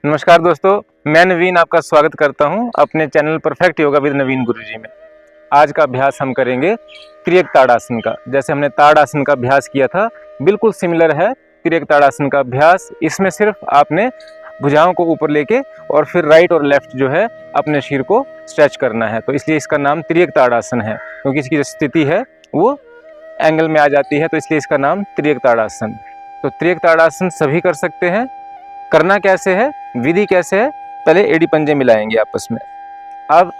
नमस्कार दोस्तों, मैं नवीन आपका स्वागत करता हूं अपने चैनल परफेक्ट योगा विद नवीन गुरुजी में। आज का अभ्यास हम करेंगे तिर्यक ताड़ासन का। जैसे हमने ताड़ासन का अभ्यास किया था, बिल्कुल सिमिलर है तिर्यक ताड़ासन का अभ्यास। इसमें सिर्फ आपने भुजाओं को ऊपर लेके और फिर राइट और लेफ्ट जो है अपने शरीर को स्ट्रेच करना है। तो इसलिए इसका नाम तिर्यक ताड़ासन है, क्योंकि इसकी जो स्थिति है वो एंगल में आ जाती है, तो इसलिए इसका नाम तिर्यक ताड़ासन। तो तिर्यक ताड़ासन सभी कर सकते हैं। करना कैसे है, विधि कैसे है, पहले एड़ी पंजे मिलाएंगे आपस में। अब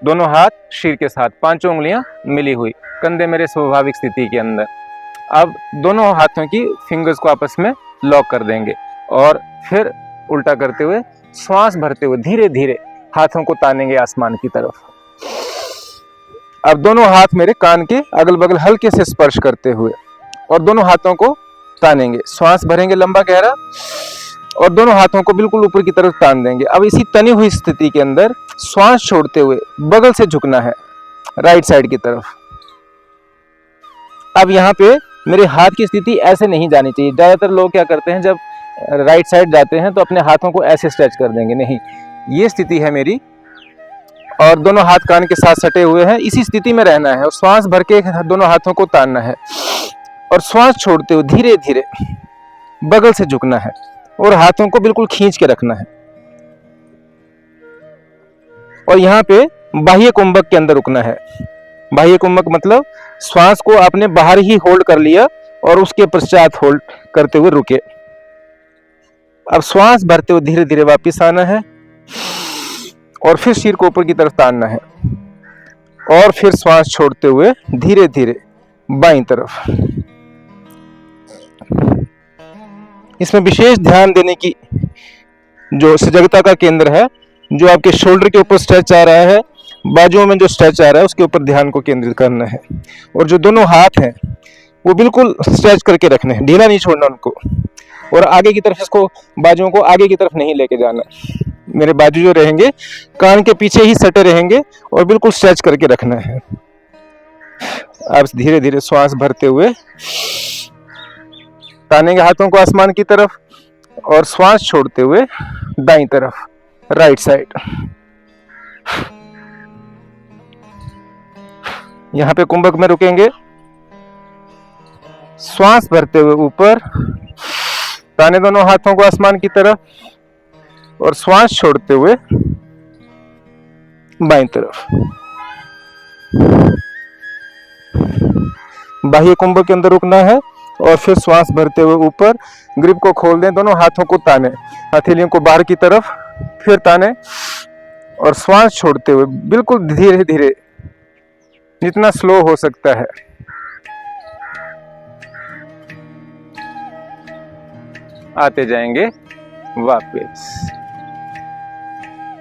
दोनों हाथ शरीर के साथ, पांचों उंगलियां मिली हुई, कंधे मेरे स्वाभाविक स्थिति के अंदर। अब दोनों हाथों की फिंगर्स को आपस में लॉक कर देंगे और फिर उल्टा करते हुए श्वास भरते हुए धीरे धीरे हाथों को तानेंगे आसमान की तरफ। अब दोनों हाथ मेरे कान के अगल बगल हल्के से स्पर्श करते हुए और दोनों हाथों को तानेंगे। श्वास भरेंगे लंबा गहरा और दोनों हाथों को बिल्कुल ऊपर की तरफ तान देंगे। अब इसी तनी हुई स्थिति के अंदर श्वास छोड़ते हुए बगल से झुकना है राइट साइड की तरफ। अब यहाँ पे मेरे हाथ की स्थिति ऐसे नहीं जानी चाहिए। ज्यादातर लोग क्या करते हैं, जब राइट साइड जाते हैं तो अपने हाथों को ऐसे स्ट्रेच कर देंगे। नहीं, ये स्थिति है मेरी और दोनों हाथ कान के साथ सटे हुए हैं। इसी स्थिति में रहना है और श्वास भर के दोनों हाथों को तानना है और श्वास छोड़ते हुए धीरे धीरे बगल से झुकना है और हाथों को बिल्कुल खींच के रखना है। और यहाँ पे बाह्य कुंभक के अंदर रुकना है। बाह्य कुंभक मतलब श्वास को आपने बाहर ही होल्ड कर लिया और उसके पश्चात होल्ड करते हुए रुके। अब श्वास भरते हुए धीरे धीरे वापस आना है और फिर सिर को ऊपर की तरफ तानना है और फिर श्वास छोड़ते हुए धीरे धीरे बाईं तरफ। इसमें विशेष ध्यान देने की जो सजगता का केंद्र है, जो आपके शोल्डर के ऊपर स्ट्रेच आ रहा है, बाजुओं में जो स्ट्रेच आ रहा है, उसके ऊपर ध्यान को केंद्रित करना है। और जो दोनों हाथ हैं वो बिल्कुल स्ट्रेच करके रखने हैं, ढीला नहीं छोड़ना उनको। और आगे की तरफ इसको, बाजुओं को आगे की तरफ नहीं लेके जाना। मेरे बाजू जो रहेंगे कान के पीछे ही सटे रहेंगे और बिल्कुल स्ट्रेच करके रखना है। अब धीरे धीरे श्वास भरते हुए तानेंगे हाथों को आसमान की तरफ और श्वास छोड़ते हुए दाईं तरफ राइट साइड। यहां पे कुंभक में रुकेंगे। श्वास भरते हुए ऊपर ताने दोनों हाथों को आसमान की तरफ और श्वास छोड़ते हुए बाईं तरफ। बाह्य कुंभक के अंदर रुकना है और फिर श्वास भरते हुए ऊपर ग्रिप को खोल दें, दोनों हाथों को ताने, हथेलियों को बाहर की तरफ, फिर ताने और श्वास छोड़ते हुए बिल्कुल धीरे धीरे, जितना स्लो हो सकता है, आते जाएंगे वापस।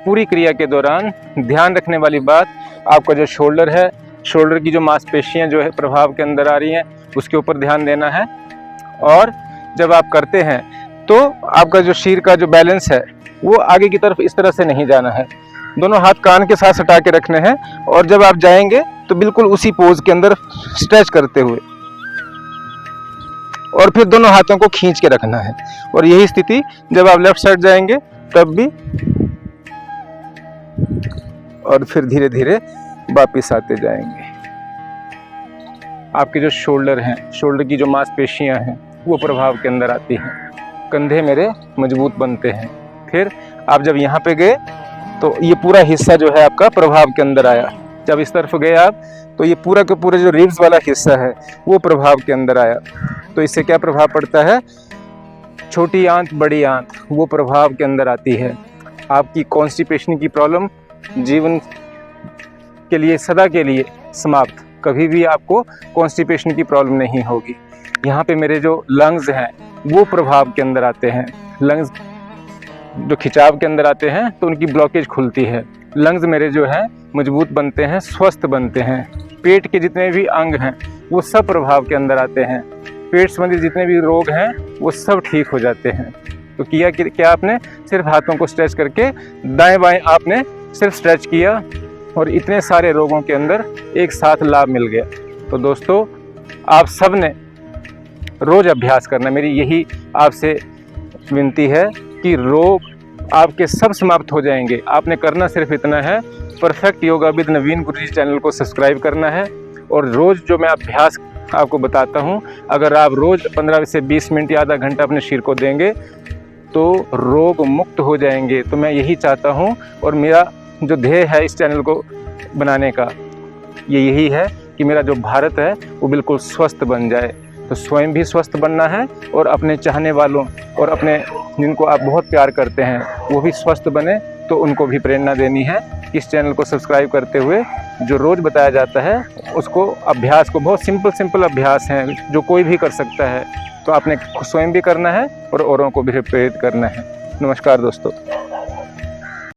पूरी क्रिया के दौरान ध्यान रखने वाली बात, आपका जो शोल्डर है, शोल्डर की जो मांसपेशियां जो है प्रभाव के अंदर आ रही हैं, उसके ऊपर ध्यान देना है। और जब आप करते हैं तो आपका जो शरीर का जो बैलेंस है वो आगे की तरफ इस तरह से नहीं जाना है। दोनों हाथ कान के साथ सटा के रखने हैं और जब आप जाएंगे तो बिल्कुल उसी पोज के अंदर स्ट्रेच करते हुए और फिर दोनों हाथों को खींच के रखना है। और यही स्थिति जब आप लेफ्ट साइड जाएंगे तब भी, और फिर धीरे धीरे वापिस आते जाएंगे। आपके जो शोल्डर हैं, शोल्डर की जो मांसपेशियां हैं वो प्रभाव के अंदर आती हैं, कंधे मेरे मजबूत बनते हैं। फिर आप जब यहाँ पे गए तो ये पूरा हिस्सा जो है आपका प्रभाव के अंदर आया। जब इस तरफ गए आप तो ये पूरा का पूरा जो रिब्स वाला हिस्सा है वो प्रभाव के अंदर आया। तो इससे क्या प्रभाव पड़ता है, छोटी आंत बड़ी आंत वो प्रभाव के अंदर आती है। आपकी कॉन्स्टिपेशन की प्रॉब्लम जीवन के लिए, सदा के लिए समाप्त। कभी भी आपको कॉन्स्टिपेशन की प्रॉब्लम नहीं होगी। यहाँ पे मेरे जो लंग्स हैं वो प्रभाव के अंदर आते हैं। लंग्स जो खिंचाव के अंदर आते हैं तो उनकी ब्लॉकेज खुलती है। लंग्स मेरे जो हैं मजबूत बनते हैं, स्वस्थ बनते हैं। पेट के जितने भी अंग हैं वो सब प्रभाव के अंदर आते हैं। पेट संबंधी जितने भी रोग हैं वो सब ठीक हो जाते हैं। तो किया क्या आपने, सिर्फ हाथों को स्ट्रेच करके दाएं बाएं आपने सिर्फ स्ट्रेच किया और इतने सारे रोगों के अंदर एक साथ लाभ मिल गया। तो दोस्तों, आप सब ने रोज अभ्यास करना, मेरी यही आपसे विनती है कि रोग आपके सब समाप्त हो जाएंगे। आपने करना सिर्फ इतना है, perfect yoga with Naveen Guruji channel को सब्सक्राइब करना है और रोज़ जो मैं अभ्यास आपको बताता हूँ, अगर आप रोज़ 15 से 20 मिनट या आधा घंटा अपने शरीर को देंगे तो रोग मुक्त हो जाएंगे। तो मैं यही चाहता हूँ और मेरा जो ध्येय है इस चैनल को बनाने का ये यही है कि मेरा जो भारत है वो बिल्कुल स्वस्थ बन जाए। तो स्वयं भी स्वस्थ बनना है और अपने चाहने वालों और अपने जिनको आप बहुत प्यार करते हैं वो भी स्वस्थ बने, तो उनको भी प्रेरणा देनी है। इस चैनल को सब्सक्राइब करते हुए जो रोज़ बताया जाता है उसको अभ्यास को, बहुत सिंपल अभ्यास हैं जो कोई भी कर सकता है, तो आपने स्वयं भी करना है और औरों को भी प्रेरित करना है। नमस्कार दोस्तों।